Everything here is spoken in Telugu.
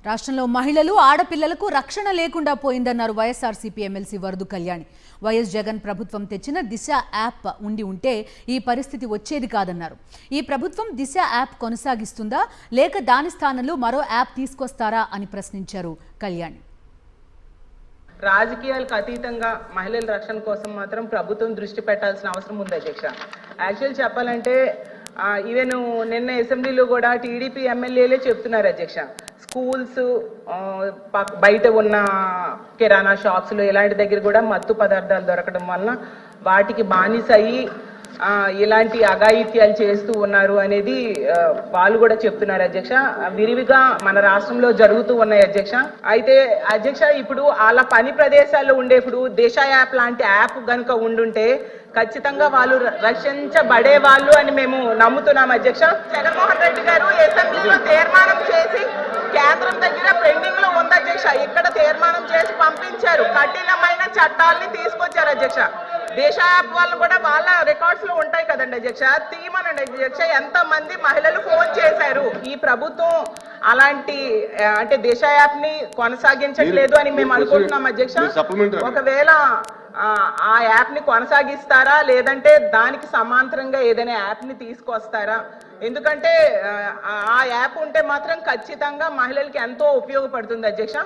రాష్ట్రంలో మహిళలు ఆడపిల్లలకు రక్షణ లేకుండా పోయిందన్నారు వైఎస్ఆర్సీపీ ఎమ్మెల్సీ వరదు కళ్యాణి. వైఎస్ జగన్ ప్రభుత్వం తెచ్చిన దిశ యాప్ ఉంటే ఈ పరిస్థితి వచ్చేది కాదన్నారు. ఈ ప్రభుత్వం దిశ యాప్ కొనసాగిస్తుందా లేక దాని స్థానంలో మరో యాప్ తీసుకొస్తారా అని ప్రశ్నించారు కళ్యాణి. రాజకీయాలకు అతీతంగా మహిళల రక్షణ కోసం మాత్రం ప్రభుత్వం దృష్టి పెట్టాల్సిన అవసరం ఉంది అధ్యక్ష. యాక్చువల్ చెప్పాలంటే ఈవెన్ నిన్న అసెంబ్లీలో కూడా టీడీపీ ఎమ్మెల్యేలే చెప్తున్నారు అధ్యక్ష, స్కూల్స్ బయట ఉన్న కిరాణా షాప్స్లో ఇలాంటి దగ్గర కూడా మత్తు పదార్థాలు దొరకడం వలన వాటికి బానిస అయ్యి ఇలాంటి అఘాయిత్యాలు చేస్తూ ఉన్నారు అనేది వాళ్ళు కూడా చెప్తున్నారు అధ్యక్ష. విరివిగా మన రాష్ట్రంలో జరుగుతూ ఉన్నాయి అధ్యక్ష. అయితే అధ్యక్ష, ఇప్పుడు వాళ్ళ పని ప్రదేశాల్లో ఉండేప్పుడు దిశ యాప్ లాంటి యాప్ కనుక ఉండుంటే ఖచ్చితంగా వాళ్ళు రక్షించబడే వాళ్ళు అని మేము నమ్ముతున్నాం అధ్యక్ష. జగన్మోహన్ రెడ్డి గారు అసెంబ్లీలో తీర్మానం చేసి కేంద్రం దగ్గర పెండింగ్ లో ఉంది అధ్యక్ష. ఇక్కడ తీర్మానం చేసి పంపించారు, కఠినమైన చట్టాలని తీసుకొచ్చారు అధ్యక్ష. దిశ యాప్ వాళ్ళు కూడా వాళ్ళ రికార్డ్స్ లో ఉంటాయి కదండి అధ్యక్ష, తీయమనండి అధ్యక్ష. ఎంత మంది మహిళలు ఫోన్ చేశారు. ఈ ప్రభుత్వం అలాంటి అంటే దిశ యాప్ ని కొనసాగించట్లేదు అని మేము అనుకుంటున్నాం అధ్యక్ష. ఒకవేళ ఆ యాప్ ని కొనసాగిస్తారా లేదంటే దానికి సమాంతరంగా ఏదైనా యాప్ ని తీసుకొస్తారా? ఎందుకంటే ఆ యాప్ ఉంటే మాత్రం ఖచ్చితంగా మహిళలకి ఎంతో ఉపయోగపడుతుంది అధ్యక్ష.